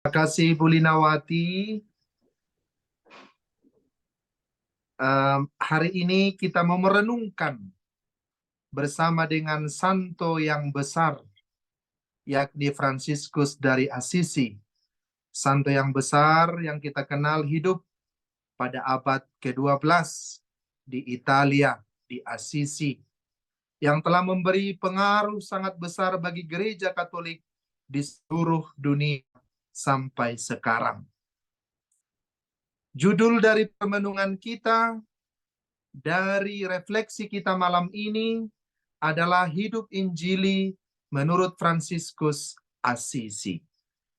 Terima kasih Bu Linawati. Hari ini kita mau merenungkan bersama dengan santo yang besar, yakni Fransiskus dari Assisi. Santo yang besar yang kita kenal hidup pada abad ke-12 di Italia, di Assisi, yang telah memberi pengaruh sangat besar bagi gereja Katolik di seluruh dunia sampai sekarang. Judul dari permenungan kita, dari refleksi kita malam ini adalah hidup Injili menurut Fransiskus Assisi.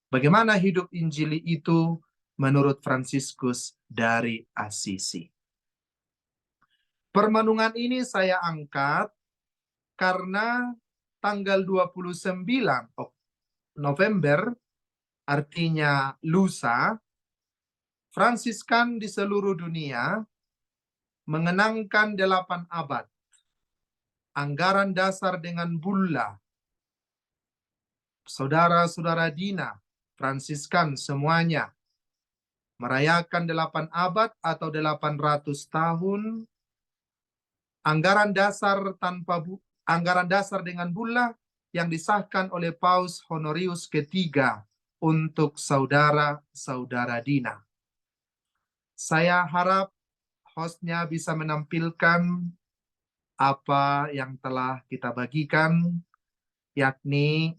Bagaimana hidup Injili itu menurut Fransiskus dari Assisi? Permenungan ini saya angkat karena tanggal 29 November, artinya lusa, Fransiskan di seluruh dunia mengenangkan 8 abad anggaran dasar dengan bulla. Saudara-saudara Dina, Fransiskan semuanya merayakan 8 abad atau 800 tahun anggaran dasar dengan bulla yang disahkan oleh Paus Honorius ketiga untuk saudara-saudara Dina. Saya harap hostnya bisa menampilkan apa yang telah kita bagikan, yakni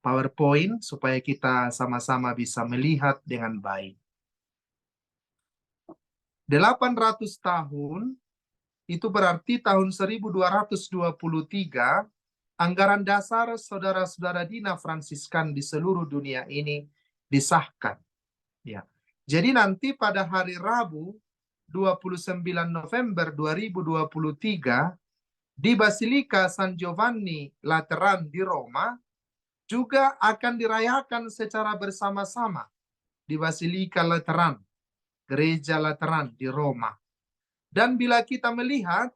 PowerPoint, supaya kita sama-sama bisa melihat dengan baik. 800 tahun, itu berarti tahun 1223, anggaran dasar saudara-saudara Dina Fransiskan di seluruh dunia ini disahkan. Ya. Jadi nanti pada hari Rabu, 29 November 2023, di Basilika San Giovanni Lateran di Roma, juga akan dirayakan secara bersama-sama di Basilika Lateran, Gereja Lateran di Roma. Dan bila kita melihat,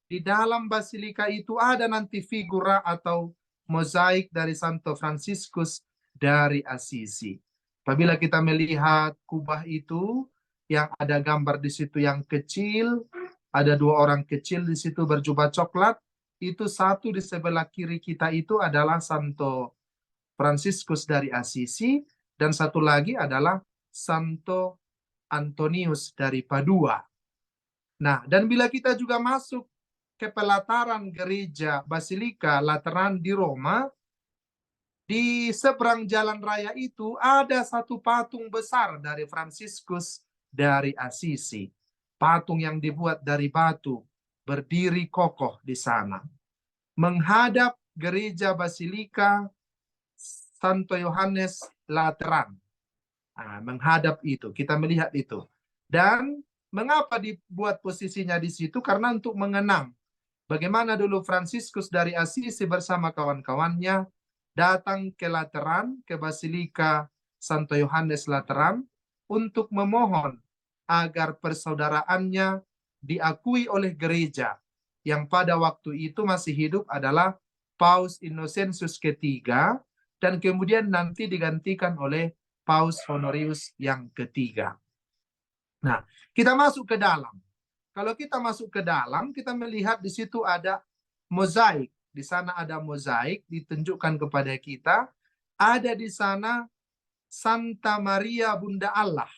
di dalam basilika itu ada nanti figura atau mozaik dari Santo Fransiskus dari Assisi. Apabila kita melihat kubah itu, yang ada gambar di situ yang kecil, ada 2 orang kecil di situ berjubah coklat, itu satu di sebelah kiri kita itu adalah Santo Fransiskus dari Assisi, dan satu lagi adalah Santo Antonius dari Padua. Nah, dan bila kita juga masuk ke pelataran gereja Basilika Lateran di Roma, di seberang jalan raya itu ada satu patung besar dari Fransiskus dari Assisi. Patung yang dibuat dari batu, berdiri kokoh di sana. Menghadap gereja Basilika Santo Yohanes Lateran. Nah, menghadap itu, kita melihat itu. Dan mengapa dibuat posisinya di situ? Karena untuk mengenang bagaimana dulu Fransiskus dari Assisi bersama kawan-kawannya datang ke Lateran, ke Basilika Santo Yohanes Lateran, untuk memohon agar persaudaraannya diakui oleh gereja yang pada waktu itu masih hidup adalah Paus Innocentius ketiga, dan kemudian nanti digantikan oleh Paus Honorius yang ketiga. Nah, kita masuk ke dalam. Kalau kita masuk ke dalam, kita melihat di situ ada mozaik. Di sana ada mozaik ditunjukkan kepada kita. Ada di sana Santa Maria Bunda Allah.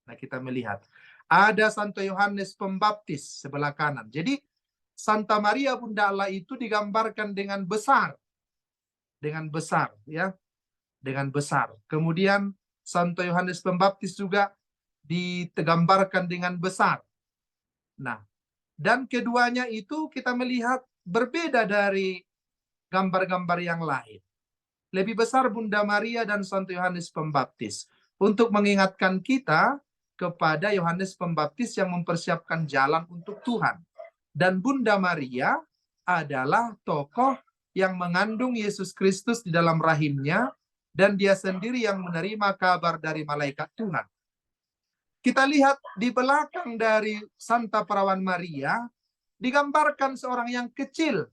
Nah, kita melihat. Ada Santo Yohanes Pembaptis sebelah kanan. Jadi, Santa Maria Bunda Allah itu digambarkan dengan besar. Dengan besar, ya. Dengan besar. Kemudian Santo Yohanes Pembaptis juga digambarkan dengan besar. Nah, dan keduanya itu kita melihat berbeda dari gambar-gambar yang lain. Lebih besar Bunda Maria dan Santo Yohanes Pembaptis untuk mengingatkan kita kepada Yohanes Pembaptis yang mempersiapkan jalan untuk Tuhan. Dan Bunda Maria adalah tokoh yang mengandung Yesus Kristus di dalam rahimnya, dan dia sendiri yang menerima kabar dari malaikat Tuhan. Kita lihat di belakang dari Santa Perawan Maria, digambarkan seorang yang kecil,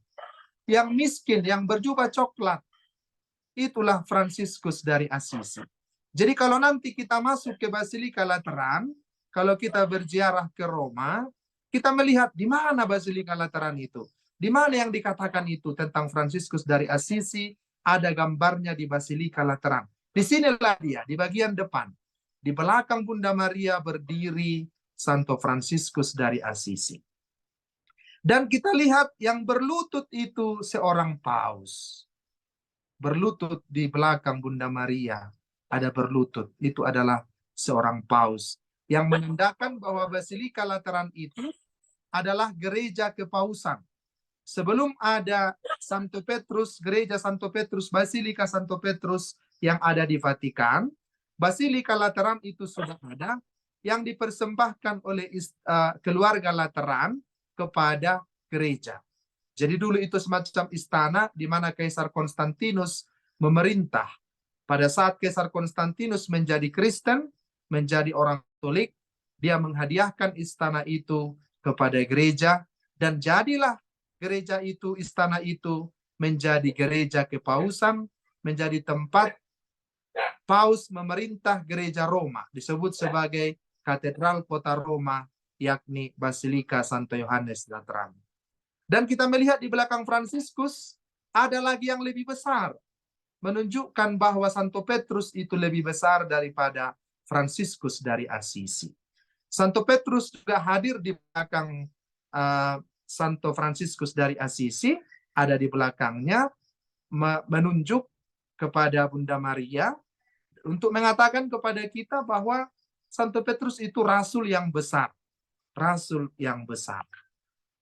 yang miskin, yang berjubah coklat. itulah Fransiskus dari Assisi. Jadi kalau nanti kita masuk ke Basilika Lateran, kalau kita berziarah ke Roma, kita melihat di mana Basilika Lateran itu. Di mana yang dikatakan itu tentang Fransiskus dari Assisi, ada gambarnya di Basilika Lateran. Di sinilah dia, di bagian depan. Di belakang Bunda Maria berdiri Santo Fransiskus dari Assisi. Dan kita lihat yang berlutut itu seorang paus. Berlutut di belakang Bunda Maria. Ada berlutut. Itu adalah seorang paus. Yang menandakan bahwa Basilika Lateran itu adalah gereja kepausan. Sebelum ada Santo Petrus, gereja Santo Petrus, Basilika Santo Petrus yang ada di Vatikan, Basilika Lateran itu sudah ada yang dipersembahkan oleh keluarga Lateran kepada gereja. Jadi dulu itu semacam istana di mana Kaisar Konstantinus memerintah. Pada saat Kaisar Konstantinus menjadi Kristen, menjadi orang Katolik, dia menghadiahkan istana itu kepada gereja, dan jadilah gereja itu, istana itu menjadi gereja kepausan, menjadi tempat paus memerintah gereja Roma, disebut sebagai Katedral Kota Roma, yakni Basilika Santo Yohanes Lateran. Dan kita melihat di belakang Fransiskus ada lagi yang lebih besar, menunjukkan bahwa Santo Petrus itu lebih besar daripada Fransiskus dari Assisi. Santo Petrus juga hadir di belakang Santo Fransiskus dari Assisi, ada di belakangnya, menunjuk kepada Bunda Maria untuk mengatakan kepada kita bahwa Santo Petrus itu rasul yang besar. Rasul yang besar.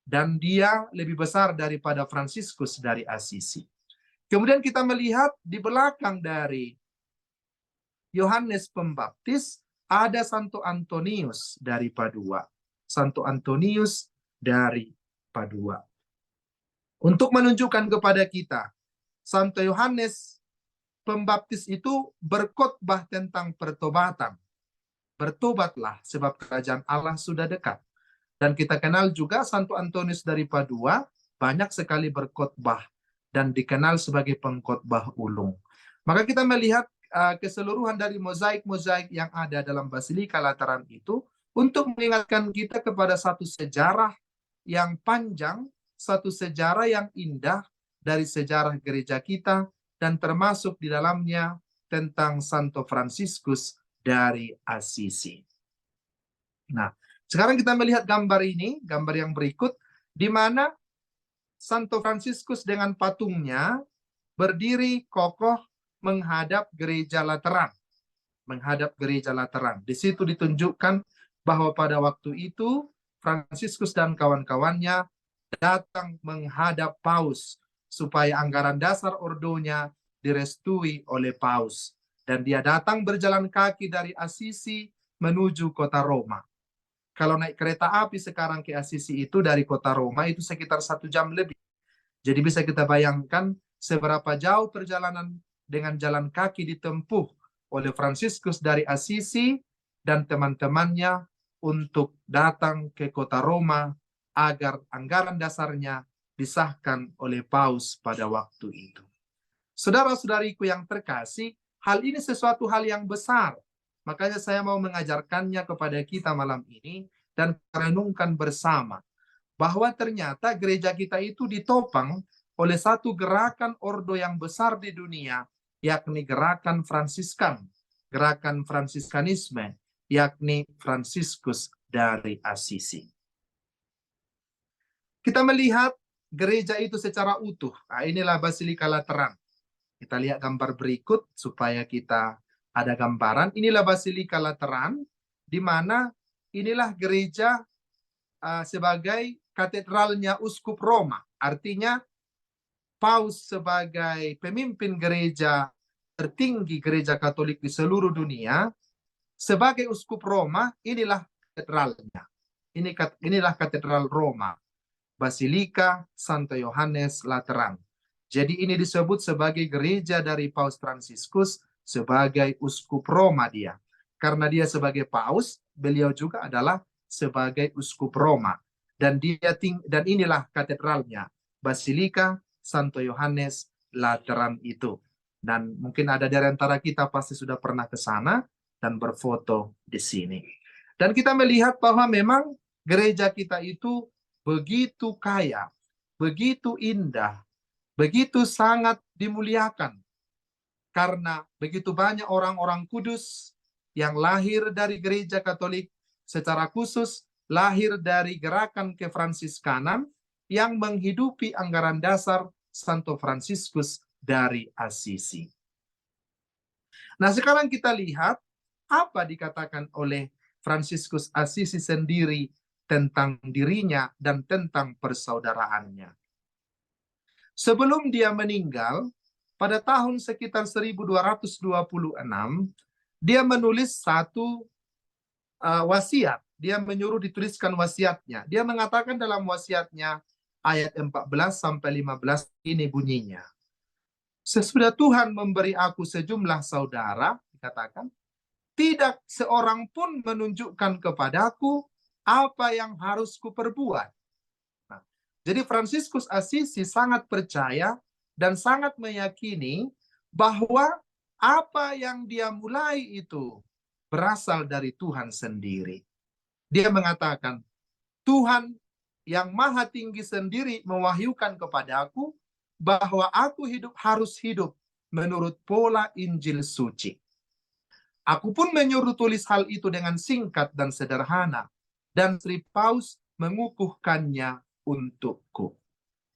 Dan dia lebih besar daripada Fransiskus dari Assisi. Kemudian kita melihat di belakang dari Yohanes Pembaptis ada Santo Antonius dari Padua. Santo Antonius dari Padua. Untuk menunjukkan kepada kita, Santo Yohanes Pembaptis itu berkhotbah tentang pertobatan. Bertobatlah sebab kerajaan Allah sudah dekat. Dan kita kenal juga Santo Antonius dari Padua banyak sekali berkhotbah dan dikenal sebagai pengkhotbah ulung. Maka kita melihat keseluruhan dari mozaik-mozaik yang ada dalam Basilika Lateran itu untuk mengingatkan kita kepada satu sejarah yang panjang, satu sejarah yang indah dari sejarah gereja kita, dan termasuk di dalamnya tentang Santo Fransiskus dari Assisi. Nah, sekarang kita melihat gambar ini, gambar yang berikut, di mana Santo Fransiskus dengan patungnya berdiri kokoh menghadap gereja Lateran. Menghadap gereja Lateran. Di situ ditunjukkan bahwa pada waktu itu Fransiskus dan kawan-kawannya datang menghadap paus supaya anggaran dasar ordonya direstui oleh paus. Dan dia datang berjalan kaki dari Assisi menuju kota Roma. Kalau naik kereta api sekarang ke Assisi itu dari kota Roma itu sekitar 1 jam lebih. Jadi bisa kita bayangkan seberapa jauh perjalanan dengan jalan kaki ditempuh oleh Fransiskus dari Assisi dan teman-temannya untuk datang ke kota Roma agar anggaran dasarnya disahkan oleh paus pada waktu itu. Saudara-saudariku yang terkasih, hal ini sesuatu hal yang besar. Makanya saya mau mengajarkannya kepada kita malam ini dan renungkan bersama bahwa ternyata gereja kita itu ditopang oleh satu gerakan ordo yang besar di dunia, yakni gerakan Fransiskan, gerakan Fransiskanisme, yakni Fransiskus dari Assisi. Kita melihat gereja itu secara utuh. Nah, inilah Basilika Lateran. Kita lihat gambar berikut supaya kita ada gambaran. Inilah Basilika Lateran, di mana inilah gereja sebagai katedralnya Uskup Roma. Artinya paus sebagai pemimpin gereja tertinggi gereja Katolik di seluruh dunia, sebagai Uskup Roma, inilah katedralnya. Inilah katedral Roma, Basilika Santo Yohanes Lateran. Jadi ini disebut sebagai gereja dari Paus Fransiskus sebagai Uskup Roma dia. Karena dia sebagai paus, beliau juga adalah sebagai Uskup Roma. Dan inilah katedralnya, Basilika Santo Yohanes Lateran itu. Dan mungkin ada dari antara kita pasti sudah pernah ke sana dan berfoto di sini. Dan kita melihat bahwa memang gereja kita itu begitu kaya, begitu indah, begitu sangat dimuliakan. Karena begitu banyak orang-orang kudus yang lahir dari gereja Katolik, secara khusus lahir dari gerakan kefransiskanan yang menghidupi anggaran dasar Santo Fransiskus dari Assisi. Nah, sekarang kita lihat apa dikatakan oleh Fransiskus Assisi sendiri tentang dirinya dan tentang persaudaraannya. Sebelum dia meninggal, pada tahun sekitar 1226, dia menulis satu wasiat. Dia menyuruh dituliskan wasiatnya. Dia mengatakan dalam wasiatnya, ayat 14 sampai 15 ini bunyinya. Sesudah Tuhan memberi aku sejumlah saudara, dikatakan, tidak seorang pun menunjukkan kepadaku apa yang harus kuperbuat. Nah, jadi Fransiskus Assisi sangat percaya dan sangat meyakini bahwa apa yang dia mulai itu berasal dari Tuhan sendiri. Dia mengatakan, Tuhan yang maha tinggi sendiri mewahyukan kepadaku bahwa aku harus hidup menurut pola Injil suci. Aku pun menyuruh tulis hal itu dengan singkat dan sederhana, dan Sri Paus mengukuhkannya untukku.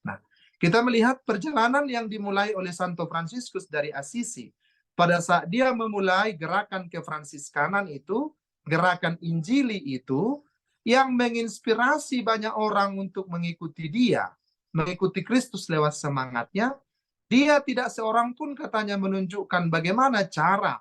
Nah, kita melihat perjalanan yang dimulai oleh Santo Fransiskus dari Assisi pada saat dia memulai gerakan kefransiskanan itu, gerakan Injili itu, yang menginspirasi banyak orang untuk mengikuti dia, mengikuti Kristus lewat semangatnya. Dia tidak seorang pun katanya menunjukkan bagaimana cara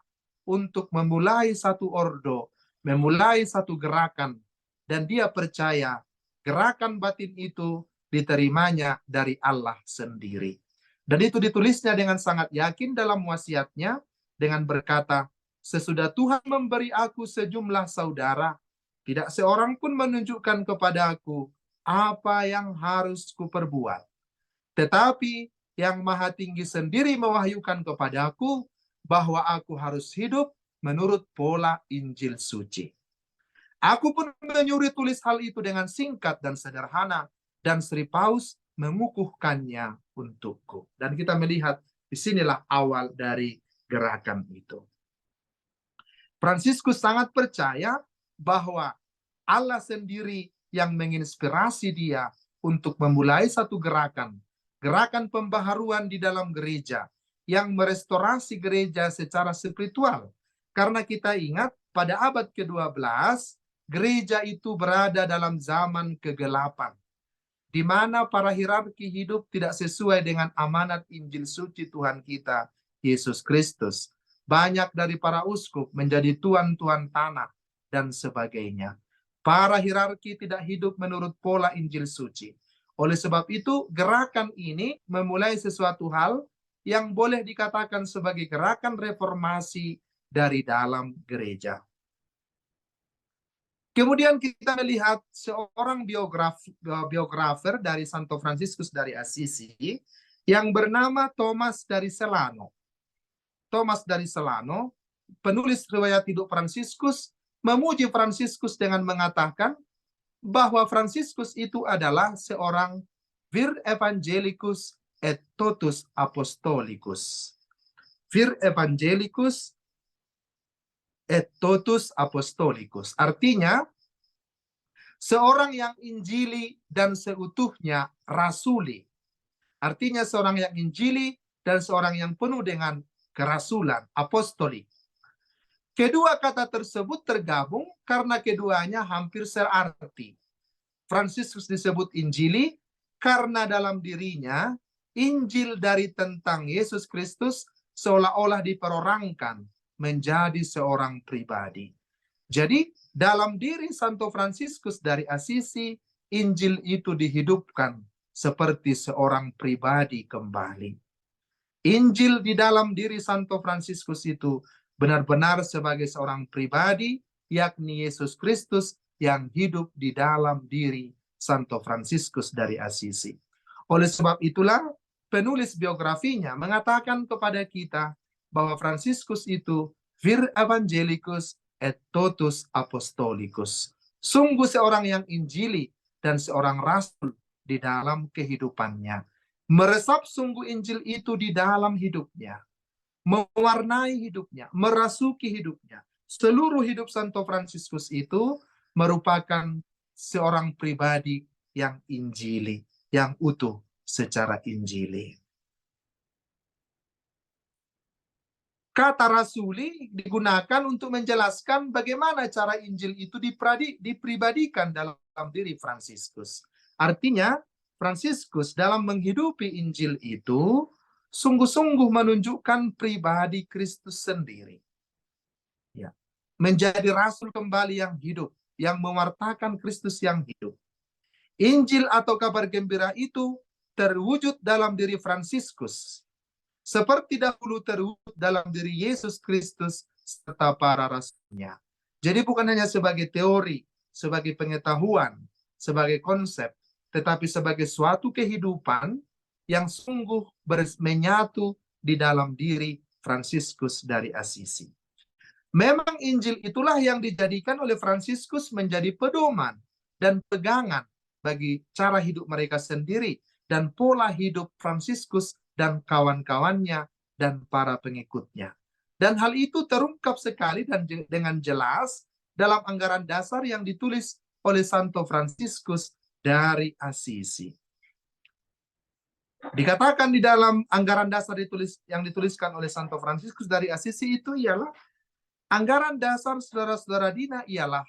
untuk memulai satu ordo, memulai satu gerakan, dan dia percaya gerakan batin itu diterimanya dari Allah sendiri. Dan itu ditulisnya dengan sangat yakin dalam wasiatnya dengan berkata, sesudah Tuhan memberi aku sejumlah saudara, tidak seorang pun menunjukkan kepada aku apa yang harus kuperbuat. Tetapi yang Maha Tinggi sendiri mewahyukan kepadaku bahwa aku harus hidup menurut pola Injil suci. Aku pun menyuruh tulis hal itu dengan singkat dan sederhana, dan Sri Paus mengukuhkannya untukku. Dan kita melihat disinilah awal dari gerakan itu. Fransiskus sangat percaya bahwa Allah sendiri yang menginspirasi dia untuk memulai satu gerakan pembaharuan di dalam gereja, yang merestorasi gereja secara spiritual. Karena kita ingat pada abad ke-12, gereja itu berada dalam zaman kegelapan, di mana para hierarki hidup tidak sesuai dengan amanat Injil suci Tuhan kita, Yesus Kristus. Banyak dari para uskup menjadi tuan-tuan tanah dan sebagainya. Para hierarki tidak hidup menurut pola Injil suci. Oleh sebab itu, gerakan ini memulai sesuatu hal yang boleh dikatakan sebagai gerakan reformasi dari dalam gereja. Kemudian kita melihat seorang biografer dari Santo Fransiskus dari Assisi yang bernama Thomas dari Celano. Thomas dari Celano, penulis riwayat hidup Fransiskus, memuji Fransiskus dengan mengatakan bahwa Fransiskus itu adalah seorang vir evangelicus et totus apostolicus. Vir evangelicus et totus apostolicus. Artinya, seorang yang injili dan seutuhnya rasuli. Artinya seorang yang injili dan seorang yang penuh dengan kerasulan, apostolik. Kedua kata tersebut tergabung karena keduanya hampir searti. Fransiskus disebut injili karena dalam dirinya Injil dari tentang Yesus Kristus seolah-olah diperorangkan menjadi seorang pribadi. Jadi dalam diri Santo Fransiskus dari Assisi, Injil itu dihidupkan seperti seorang pribadi kembali. Injil di dalam diri Santo Fransiskus itu benar-benar sebagai seorang pribadi, yakni Yesus Kristus yang hidup di dalam diri Santo Fransiskus dari Assisi. Oleh sebab itulah, penulis biografinya mengatakan kepada kita bahwa Fransiskus itu vir evangelicus et totus apostolicus. Sungguh seorang yang injili dan seorang rasul di dalam kehidupannya. Meresap sungguh Injil itu di dalam hidupnya, mewarnai hidupnya, merasuki hidupnya. Seluruh hidup Santo Fransiskus itu merupakan seorang pribadi yang injili, yang utuh secara injili. Kata rasuli digunakan untuk menjelaskan bagaimana cara Injil itu dipribadikan dalam diri Fransiskus. Artinya, Fransiskus dalam menghidupi Injil itu sungguh-sungguh menunjukkan pribadi Kristus sendiri. Ya. Menjadi rasul kembali yang hidup, yang mewartakan Kristus yang hidup. Injil atau kabar gembira itu terwujud dalam diri Fransiskus, seperti dahulu terwujud dalam diri Yesus Kristus serta para rasulnya. Jadi bukan hanya sebagai teori, sebagai pengetahuan, sebagai konsep, tetapi sebagai suatu kehidupan yang sungguh menyatu di dalam diri Fransiskus dari Assisi. Memang Injil itulah yang dijadikan oleh Fransiskus menjadi pedoman dan pegangan bagi cara hidup mereka sendiri dan pola hidup Fransiskus dan kawan-kawannya dan para pengikutnya. Dan hal itu terungkap sekali dan dengan jelas dalam anggaran dasar yang ditulis oleh Santo Fransiskus dari Assisi. Dikatakan di dalam anggaran dasar yang dituliskan oleh Santo Fransiskus dari Assisi itu ialah anggaran dasar saudara-saudara Dina ialah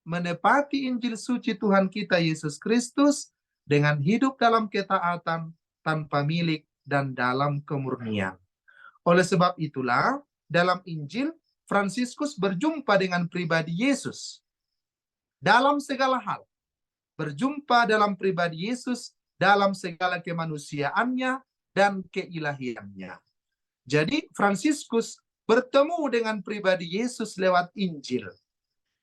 menepati Injil suci Tuhan kita Yesus Kristus dengan hidup dalam ketaatan tanpa milik dan dalam kemurnian. Oleh sebab itulah, dalam Injil, Fransiskus berjumpa dengan pribadi Yesus dalam segala hal. Berjumpa dalam pribadi Yesus dalam segala kemanusiaannya dan keilahiannya. Jadi, Fransiskus bertemu dengan pribadi Yesus lewat Injil.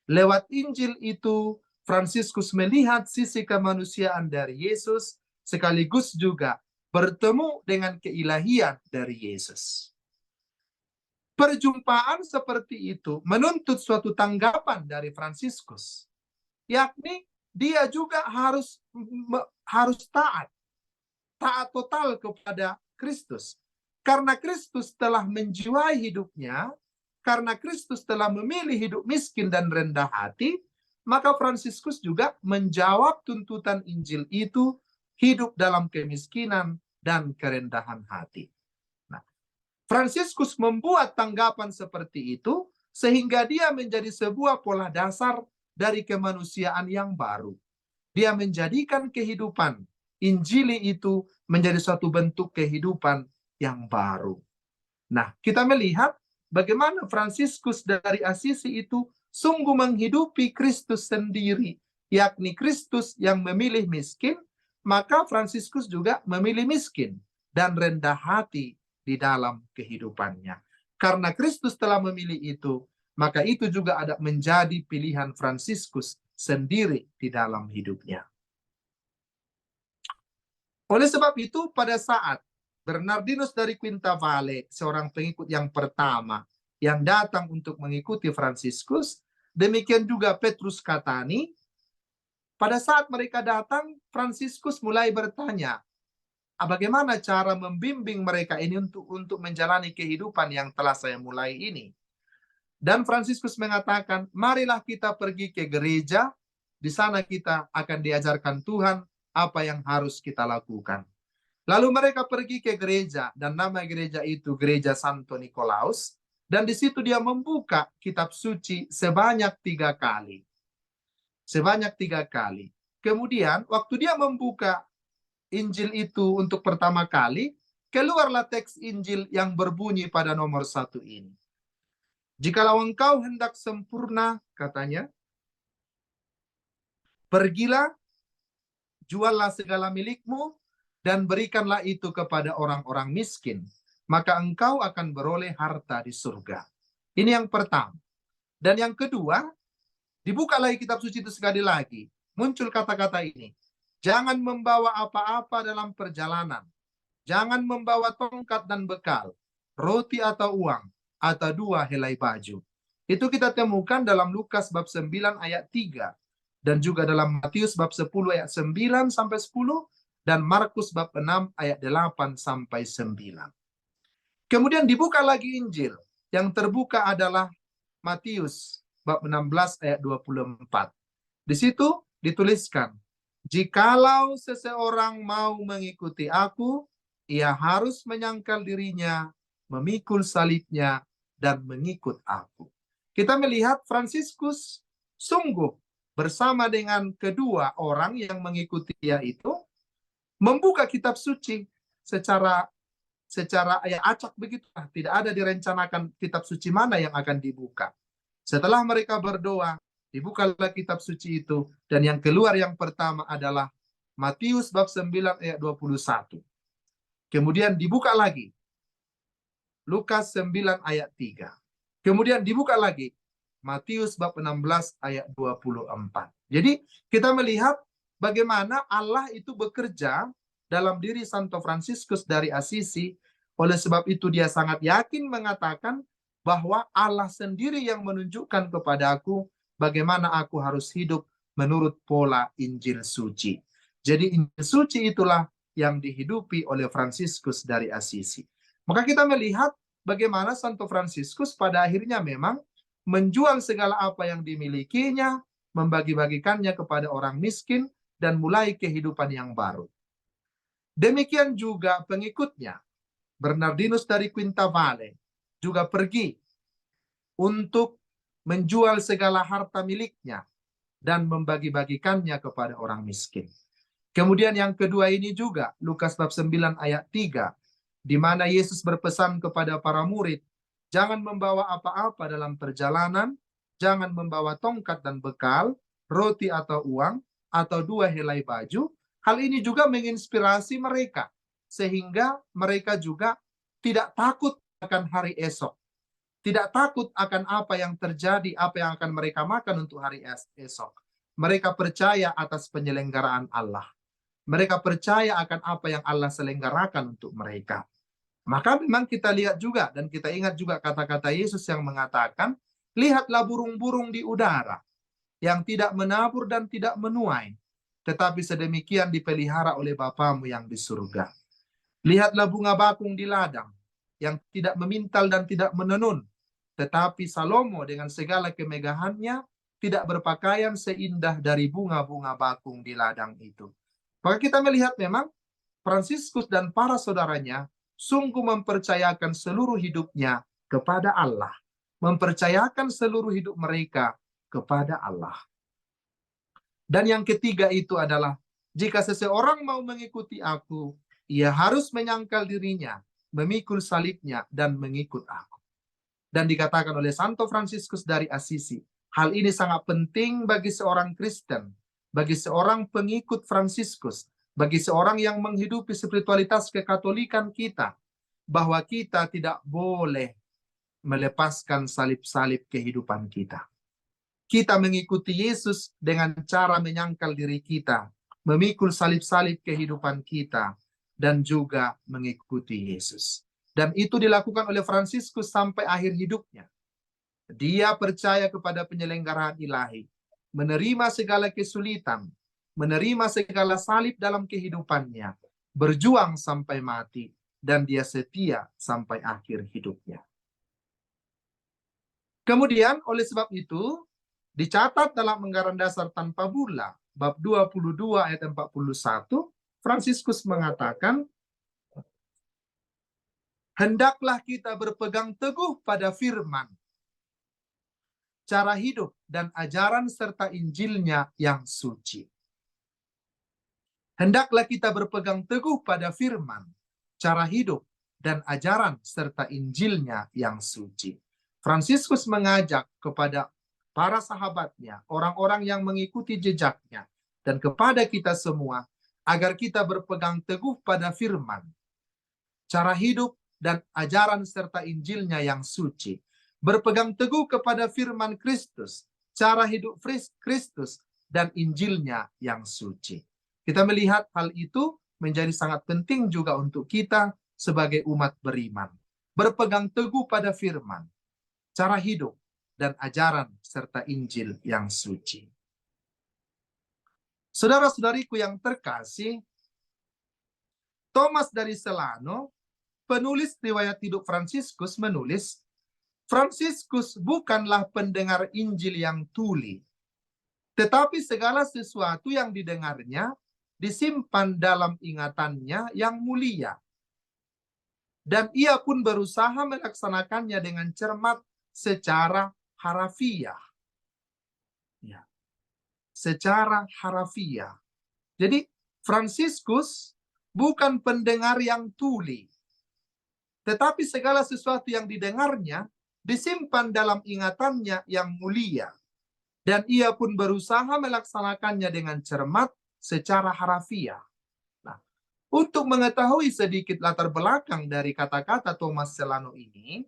Lewat Injil itu, Fransiskus melihat sisi kemanusiaan dari Yesus, sekaligus juga bertemu dengan keilahian dari Yesus. Perjumpaan seperti itu menuntut suatu tanggapan dari Fransiskus, yakni dia juga harus taat total kepada Kristus. Karena Kristus telah menjiwai hidupnya, karena Kristus telah memilih hidup miskin dan rendah hati, maka Fransiskus juga menjawab tuntutan Injil itu, hidup dalam kemiskinan dan kerendahan hati. Nah, Fransiskus membuat tanggapan seperti itu sehingga dia menjadi sebuah pola dasar dari kemanusiaan yang baru. Dia menjadikan kehidupan Injili itu menjadi suatu bentuk kehidupan yang baru. Nah, kita melihat bagaimana Fransiskus dari Assisi itu sungguh menghidupi Kristus sendiri, yakni Kristus yang memilih miskin, maka Fransiskus juga memilih miskin dan rendah hati di dalam kehidupannya. Karena Kristus telah memilih itu, maka itu juga ada menjadi pilihan Fransiskus sendiri di dalam hidupnya. Oleh sebab itu, pada saat Bernardinus dari Quintavalle, seorang pengikut yang pertama yang datang untuk mengikuti Fransiskus, demikian juga Petrus Catani, pada saat mereka datang, Fransiskus mulai bertanya, bagaimana cara membimbing mereka ini untuk menjalani kehidupan yang telah saya mulai ini. Dan Fransiskus mengatakan, marilah kita pergi ke gereja, di sana kita akan diajarkan Tuhan apa yang harus kita lakukan. Lalu mereka pergi ke gereja, dan nama gereja itu Gereja Santo Nikolaus, dan di situ dia membuka kitab suci sebanyak 3 kali. Sebanyak 3 kali. Kemudian, waktu dia membuka Injil itu untuk pertama kali, keluarlah teks Injil yang berbunyi pada nomor 1 ini. Jikalau engkau hendak sempurna, katanya, pergilah, juallah segala milikmu, dan berikanlah itu kepada orang-orang miskin, maka engkau akan beroleh harta di surga. Ini yang pertama. Dan yang kedua, dibuka lagi kitab suci itu sekali lagi. Muncul kata-kata ini. Jangan membawa apa-apa dalam perjalanan. Jangan membawa tongkat dan bekal, roti atau uang, atau 2 helai baju. Itu kita temukan dalam Lukas bab 9 ayat 3. Dan juga dalam Matius bab 10 ayat 9 sampai 10. Dan Markus bab 6 ayat 8 sampai 9. Kemudian dibuka lagi Injil. Yang terbuka adalah Matius bab 16 ayat 24. Di situ dituliskan, jikalau seseorang mau mengikuti aku, ia harus menyangkal dirinya, memikul salibnya, dan mengikut aku. Kita melihat Fransiskus sungguh bersama dengan kedua orang yang mengikuti dia itu, membuka kitab suci secara acak begitu. Tidak ada direncanakan kitab suci mana yang akan dibuka. Setelah mereka berdoa, dibukalah kitab suci itu, dan yang keluar yang pertama adalah Matius bab 9 ayat 21. Kemudian dibuka lagi Lukas 9 ayat 3. Kemudian dibuka lagi Matius bab 16 ayat 24. Jadi kita melihat bagaimana Allah itu bekerja dalam diri Santo Fransiskus dari Assisi. Oleh sebab itu dia sangat yakin mengatakan bahwa Allah sendiri yang menunjukkan kepadaku bagaimana aku harus hidup menurut pola Injil suci. Jadi Injil suci itulah yang dihidupi oleh Fransiskus dari Assisi. Maka kita melihat bagaimana Santo Fransiskus pada akhirnya memang menjual segala apa yang dimilikinya, membagi-bagikannya kepada orang miskin, dan mulai kehidupan yang baru. Demikian juga pengikutnya, Bernardinus dari Quintavalle, juga pergi untuk menjual segala harta miliknya dan membagi-bagikannya kepada orang miskin. Kemudian yang kedua ini juga, Lukas bab 9 ayat 3, di mana Yesus berpesan kepada para murid, jangan membawa apa-apa dalam perjalanan, jangan membawa tongkat dan bekal, roti atau uang, atau 2 helai baju. Hal ini juga menginspirasi mereka, sehingga mereka juga tidak takut akan hari esok. Tidak takut akan apa yang terjadi, apa yang akan mereka makan untuk hari esok. Mereka percaya atas penyelenggaraan Allah. Mereka percaya akan apa yang Allah selenggarakan untuk mereka. Maka memang kita lihat juga, dan kita ingat juga kata-kata Yesus yang mengatakan, lihatlah burung-burung di udara, yang tidak menabur dan tidak menuai, tetapi sedemikian dipelihara oleh Bapamu yang di surga. Lihatlah bunga bakung di ladang, yang tidak memintal dan tidak menenun, tetapi Salomo dengan segala kemegahannya tidak berpakaian seindah dari bunga-bunga bakung di ladang itu. Maka kita melihat memang Fransiskus dan para saudaranya sungguh mempercayakan seluruh hidupnya kepada Allah. Mempercayakan seluruh hidup mereka kepada Allah. Dan yang ketiga itu adalah, jika seseorang mau mengikuti aku, ia harus menyangkal dirinya, memikul salibnya, dan mengikut aku. Dan dikatakan oleh Santo Fransiskus dari Assisi, hal ini sangat penting bagi seorang Kristen, bagi seorang pengikut Fransiskus, bagi seorang yang menghidupi spiritualitas kekatolikan kita, bahwa kita tidak boleh melepaskan salib-salib kehidupan kita. Kita mengikuti Yesus dengan cara menyangkal diri kita, memikul salib-salib kehidupan kita, dan juga mengikuti Yesus. Dan itu dilakukan oleh Fransiskus sampai akhir hidupnya. Dia percaya kepada penyelenggaraan ilahi, menerima segala kesulitan, menerima segala salib dalam kehidupannya, berjuang sampai mati, dan dia setia sampai akhir hidupnya. Kemudian oleh sebab itu, dicatat dalam Anggaran Dasar Tanpa Bula, bab 22 ayat 41, Fransiskus mengatakan, hendaklah kita berpegang teguh pada firman, cara hidup dan ajaran serta Injilnya yang suci. Hendaklah kita berpegang teguh pada firman, cara hidup dan ajaran serta Injilnya yang suci. Fransiskus mengajak kepada para sahabatnya, orang-orang yang mengikuti jejaknya, dan kepada kita semua, agar kita berpegang teguh pada firman, cara hidup dan ajaran serta Injilnya yang suci. Berpegang teguh kepada firman Kristus, cara hidup Kristus, dan Injilnya yang suci. Kita melihat hal itu menjadi sangat penting juga untuk kita sebagai umat beriman. Berpegang teguh pada firman, cara hidup, dan ajaran serta Injil yang suci. Saudara-saudariku yang terkasih, Thomas dari Celano, penulis riwayat hidup Fransiskus, menulis, Fransiskus bukanlah pendengar Injil yang tuli, tetapi segala sesuatu yang didengarnya disimpan dalam ingatannya yang mulia. Dan ia pun berusaha melaksanakannya dengan cermat secara harafiah. Ya, secara harafiah. Jadi Fransiskus bukan pendengar yang tuli, tetapi segala sesuatu yang didengarnya disimpan dalam ingatannya yang mulia. Dan ia pun berusaha melaksanakannya dengan cermat secara harafiah. Nah, untuk mengetahui sedikit latar belakang dari kata-kata Thomas Celano ini,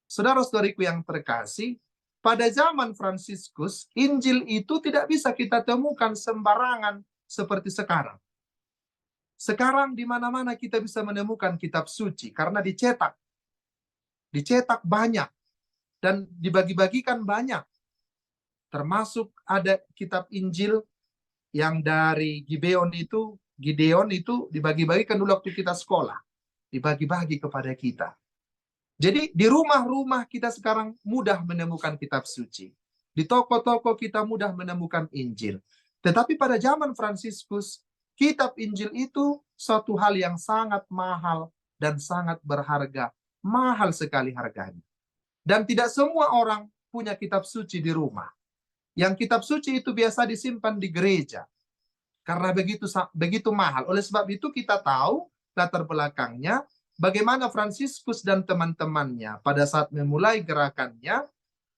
saudara-saudariku yang terkasih, pada zaman Fransiskus, Injil itu tidak bisa kita temukan sembarangan seperti sekarang. Sekarang di mana-mana kita bisa menemukan kitab suci karena dicetak. Dicetak banyak dan dibagi-bagikan banyak. Termasuk ada kitab Injil yang dari Gideon itu dibagi-bagikan dulu waktu kita sekolah. Dibagi-bagi kepada kita. Jadi di rumah-rumah kita sekarang mudah menemukan kitab suci. Di toko-toko kita mudah menemukan Injil. Tetapi pada zaman Fransiskus, kitab Injil itu suatu hal yang sangat mahal dan sangat berharga. Mahal sekali harganya. Dan tidak semua orang punya kitab suci di rumah. Yang kitab suci itu biasa disimpan di gereja. Karena begitu mahal. Oleh sebab itu kita tahu latar belakangnya, bagaimana Fransiskus dan teman-temannya pada saat memulai gerakannya,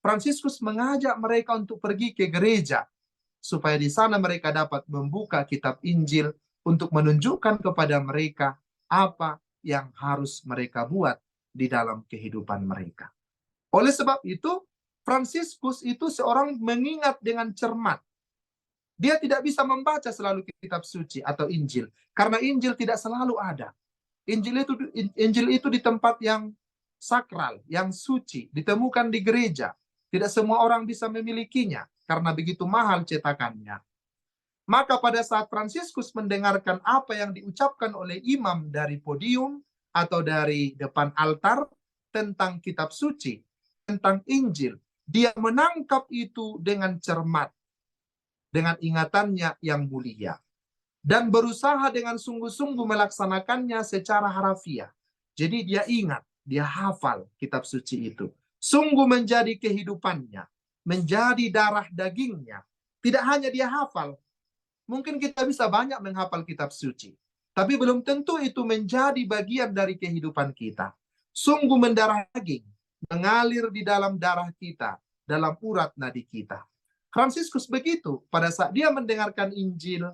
Fransiskus mengajak mereka untuk pergi ke gereja, supaya di sana mereka dapat membuka kitab Injil untuk menunjukkan kepada mereka apa yang harus mereka buat di dalam kehidupan mereka. Oleh sebab itu, Fransiskus itu seorang mengingat dengan cermat. Dia tidak bisa membaca selalu kitab suci atau Injil, karena Injil tidak selalu ada. Injil itu di tempat yang sakral, yang suci, ditemukan di gereja. Tidak semua orang bisa memilikinya, karena begitu mahal cetakannya. Maka pada saat Fransiskus mendengarkan apa yang diucapkan oleh imam dari podium atau dari depan altar tentang kitab suci, tentang Injil, dia menangkap itu dengan cermat, dengan ingatannya yang mulia, dan berusaha dengan sungguh-sungguh melaksanakannya secara harafiah. Jadi dia ingat, dia hafal kitab suci itu. Sungguh menjadi kehidupannya, menjadi darah dagingnya. Tidak hanya dia hafal, mungkin kita bisa banyak menghafal kitab suci, tapi belum tentu itu menjadi bagian dari kehidupan kita. Sungguh mendarah daging, mengalir di dalam darah kita, dalam urat nadi kita. Fransiskus begitu, pada saat dia mendengarkan Injil,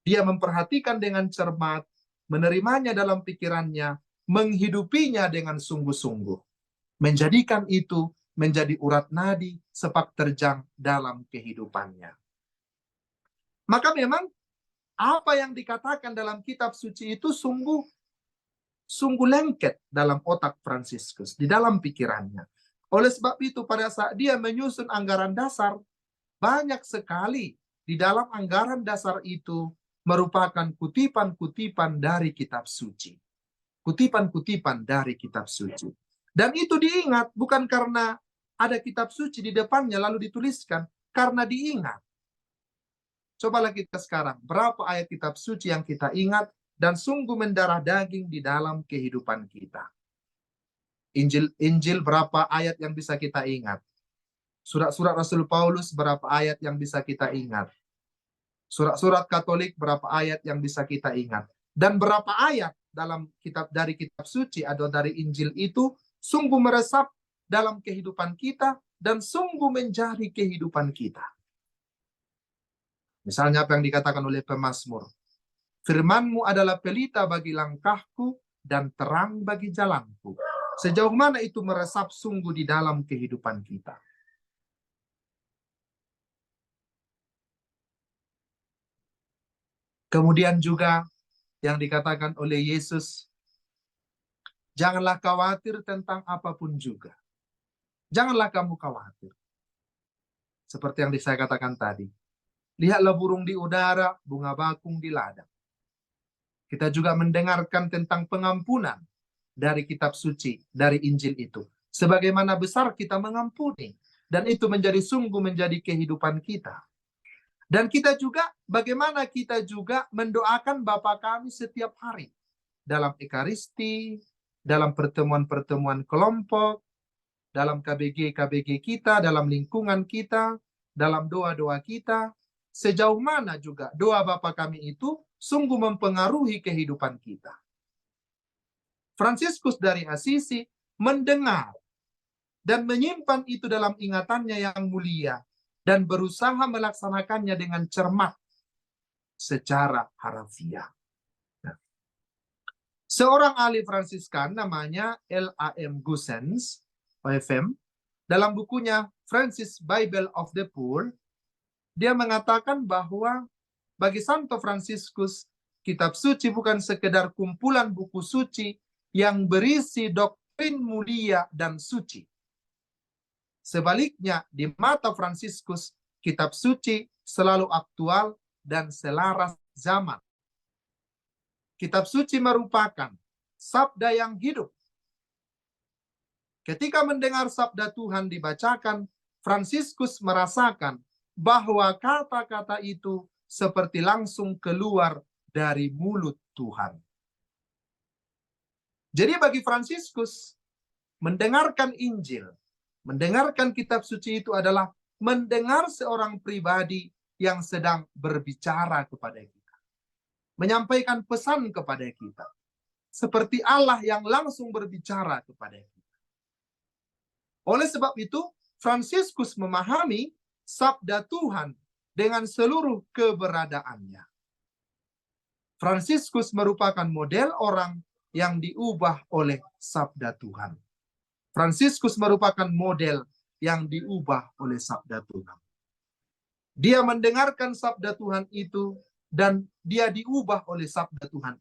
dia memperhatikan dengan cermat, menerimanya dalam pikirannya, menghidupinya dengan sungguh-sungguh. Menjadikan itu menjadi urat nadi sepak terjang dalam kehidupannya. Maka memang apa yang dikatakan dalam kitab suci itu sungguh lengket dalam otak Fransiskus, di dalam pikirannya. Oleh sebab itu pada saat dia menyusun anggaran dasar, banyak sekali di dalam anggaran dasar itu merupakan kutipan-kutipan dari kitab suci. Kutipan-kutipan dari kitab suci. Dan itu diingat bukan karena ada kitab suci di depannya lalu dituliskan, karena diingat. Cobalah kita sekarang, berapa ayat kitab suci yang kita ingat dan sungguh mendarah daging di dalam kehidupan kita. Injil berapa ayat yang bisa kita ingat? Surat-surat Rasul Paulus berapa ayat yang bisa kita ingat? Surat-surat Katolik berapa ayat yang bisa kita ingat? Dan berapa ayat dalam dari kitab suci atau dari Injil itu sungguh meresap dalam kehidupan kita dan sungguh menjadi kehidupan kita. Misalnya apa yang dikatakan oleh pemazmur. Firman-Mu adalah pelita bagi langkahku dan terang bagi jalanku. Sejauh mana itu meresap sungguh di dalam kehidupan kita. Kemudian juga yang dikatakan oleh Yesus, janganlah khawatir tentang apapun juga. Janganlah kamu khawatir. Seperti yang saya katakan tadi. Lihatlah burung di udara, bunga bakung di ladang. Kita juga mendengarkan tentang pengampunan dari kitab suci, dari Injil itu. Sebagaimana besar kita mengampuni. Dan itu sungguh menjadi kehidupan kita. Dan kita juga, bagaimana kita juga mendoakan Bapa kami setiap hari. Dalam Ekaristi, dalam pertemuan-pertemuan kelompok, dalam KBG-KBG kita, dalam lingkungan kita, dalam doa-doa kita. Sejauh mana juga doa Bapa kami itu sungguh mempengaruhi kehidupan kita. Fransiskus dari Assisi mendengar dan menyimpan itu dalam ingatannya yang mulia dan berusaha melaksanakannya dengan cermat secara harfiah. Seorang ahli Fransiskan namanya L.A.M. Goossens, OFM, dalam bukunya Francis Bible of the Poor, dia mengatakan bahwa bagi Santo Fransiskus, kitab suci bukan sekedar kumpulan buku suci yang berisi doktrin mulia dan suci. Sebaliknya, di mata Fransiskus, kitab suci selalu aktual dan selaras zaman. Kitab suci merupakan sabda yang hidup. Ketika mendengar sabda Tuhan dibacakan, Fransiskus merasakan bahwa kata-kata itu seperti langsung keluar dari mulut Tuhan. Jadi bagi Fransiskus, mendengarkan Injil, mendengarkan kitab suci itu adalah mendengar seorang pribadi yang sedang berbicara kepada kita. Menyampaikan pesan kepada kita. Seperti Allah yang langsung berbicara kepada kita. Oleh sebab itu, Fransiskus memahami sabda Tuhan dengan seluruh keberadaannya. Fransiskus merupakan model orang yang diubah oleh sabda Tuhan. Fransiskus merupakan model yang diubah oleh sabda Tuhan. Dia mendengarkan sabda Tuhan itu dan dia diubah oleh sabda Tuhan.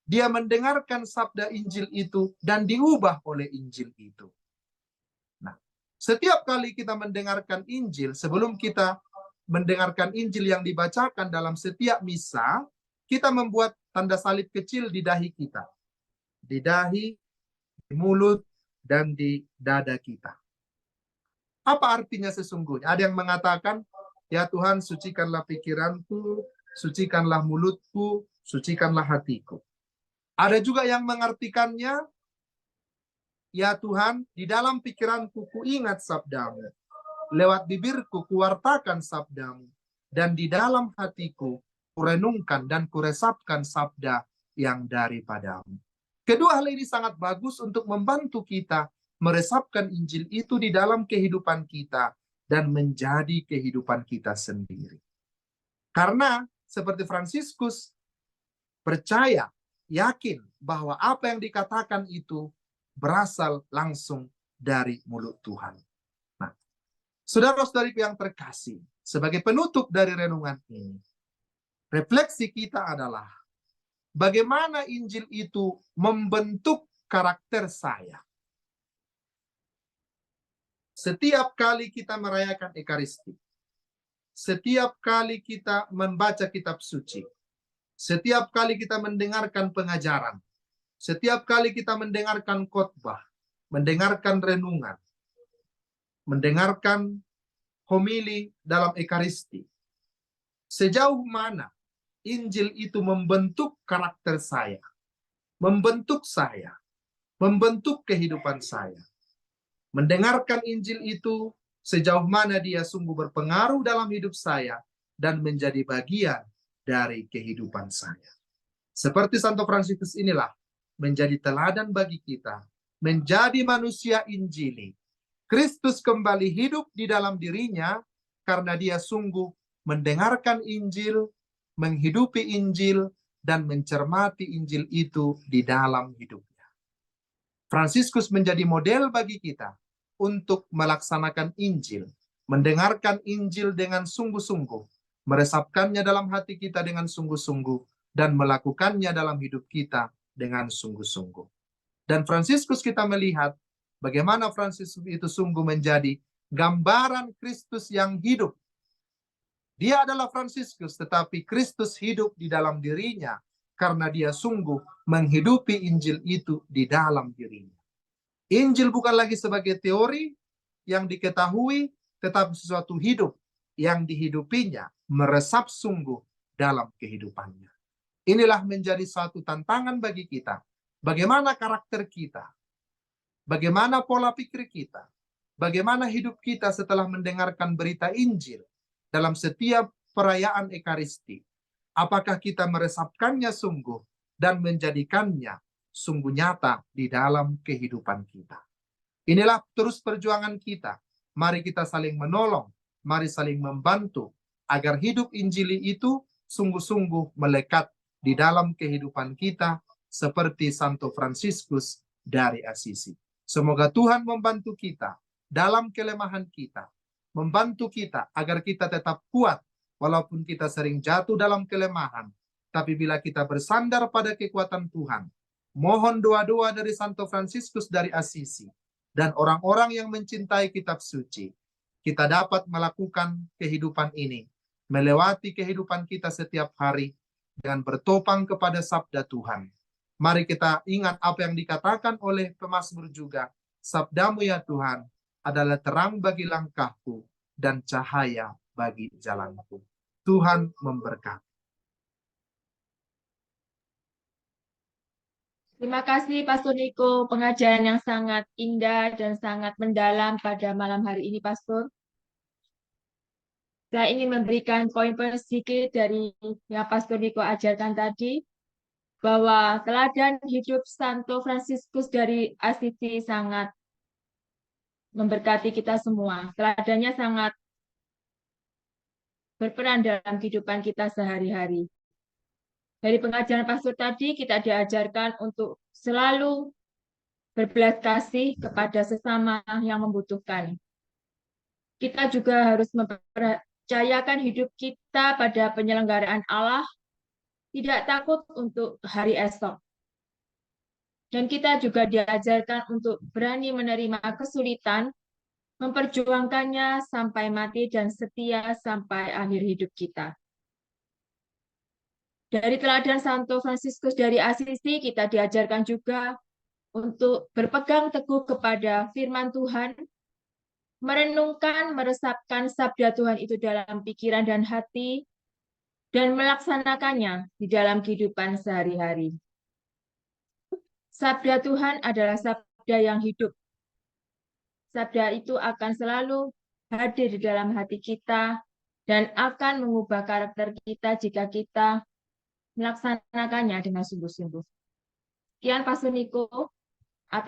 Dia mendengarkan sabda Injil itu dan diubah oleh Injil itu. Nah, setiap kali kita mendengarkan Injil, sebelum kita mendengarkan Injil yang dibacakan dalam setiap misa, kita membuat tanda salib kecil di dahi kita. Di dahi, di mulut, dan di dada kita. Apa artinya sesungguhnya? Ada yang mengatakan, ya Tuhan, sucikanlah pikiranku, sucikanlah mulutku, sucikanlah hatiku. Ada juga yang mengartikannya, ya Tuhan, di dalam pikiranku kuingat sabdamu, lewat bibirku kuwartakan sabdamu, dan di dalam hatiku kurenungkan dan kuresapkan sabda yang daripadamu. Kedua hal ini sangat bagus untuk membantu kita meresapkan Injil itu di dalam kehidupan kita dan menjadi kehidupan kita sendiri. Karena seperti Fransiskus percaya, yakin bahwa apa yang dikatakan itu berasal langsung dari mulut Tuhan. Nah, saudara-saudariku yang terkasih, sebagai penutup dari renungan ini, refleksi kita adalah bagaimana Injil itu membentuk karakter saya. Setiap kali kita merayakan Ekaristi, setiap kali kita membaca kitab suci, setiap kali kita mendengarkan pengajaran, setiap kali kita mendengarkan khotbah, mendengarkan renungan, mendengarkan homili dalam Ekaristi, sejauh mana Injil itu membentuk karakter saya, membentuk kehidupan saya. Mendengarkan Injil itu, sejauh mana dia sungguh berpengaruh dalam hidup saya dan menjadi bagian dari kehidupan saya. Seperti Santo Fransiskus inilah menjadi teladan bagi kita, menjadi manusia Injili. Kristus kembali hidup di dalam dirinya karena dia sungguh mendengarkan Injil, menghidupi Injil, dan mencermati Injil itu di dalam hidupnya. Fransiskus menjadi model bagi kita untuk melaksanakan Injil, mendengarkan Injil dengan sungguh-sungguh, meresapkannya dalam hati kita dengan sungguh-sungguh, dan melakukannya dalam hidup kita dengan sungguh-sungguh. Dan Fransiskus kita melihat bagaimana Fransiskus itu sungguh menjadi gambaran Kristus yang hidup. Dia adalah Fransiskus, tetapi Kristus hidup di dalam dirinya karena dia sungguh menghidupi Injil itu di dalam dirinya. Injil bukan lagi sebagai teori yang diketahui, tetapi sesuatu hidup yang dihidupinya, meresap sungguh dalam kehidupannya. Inilah menjadi satu tantangan bagi kita. Bagaimana karakter kita? Bagaimana pola pikir kita? Bagaimana hidup kita setelah mendengarkan berita Injil dalam setiap perayaan Ekaristi? Apakah kita meresapkannya sungguh dan menjadikannya sungguh nyata di dalam kehidupan kita? Inilah terus perjuangan kita. Mari kita saling menolong, mari saling membantu, agar hidup Injili itu sungguh-sungguh melekat di dalam kehidupan kita, seperti Santo Fransiskus dari Assisi. Semoga Tuhan membantu kita dalam kelemahan kita, membantu kita agar kita tetap kuat, walaupun kita sering jatuh dalam kelemahan. Tapi bila kita bersandar pada kekuatan Tuhan, mohon doa-doa dari Santo Fransiskus dari Assisi, dan orang-orang yang mencintai kitab suci, kita dapat melakukan kehidupan ini, melewati kehidupan kita setiap hari, dengan bertopang kepada sabda Tuhan. Mari kita ingat apa yang dikatakan oleh pemazmur juga, sabdamu ya Tuhan adalah terang bagi langkahku dan cahaya bagi jalanku. Tuhan memberkati. Terima kasih Pastor Niko, pengajaran yang sangat indah dan sangat mendalam pada malam hari ini, Pastor. Saya ingin memberikan poin-poin sedikit dari yang Pastor Niko ajarkan tadi, bahwa teladan hidup Santo Fransiskus dari Assisi sangat memberkati kita semua. Teladannya sangat berperan dalam kehidupan kita sehari-hari. Dari pengajaran Pastor tadi, kita diajarkan untuk selalu berbelas kasih kepada sesama yang membutuhkan. Kita juga harus mempercayakan hidup kita pada penyelenggaraan Allah, tidak takut untuk hari esok. Dan kita juga diajarkan untuk berani menerima kesulitan, memperjuangkannya sampai mati dan setia sampai akhir hidup kita. Dari teladan Santo Fransiskus dari Assisi, kita diajarkan juga untuk berpegang teguh kepada firman Tuhan, merenungkan, meresapkan sabda Tuhan itu dalam pikiran dan hati, dan melaksanakannya di dalam kehidupan sehari-hari. Sabda Tuhan adalah sabda yang hidup. Sabda itu akan selalu hadir di dalam hati kita dan akan mengubah karakter kita jika kita melaksanakannya dengan sungguh-sungguh. Sekian Pastor Niko.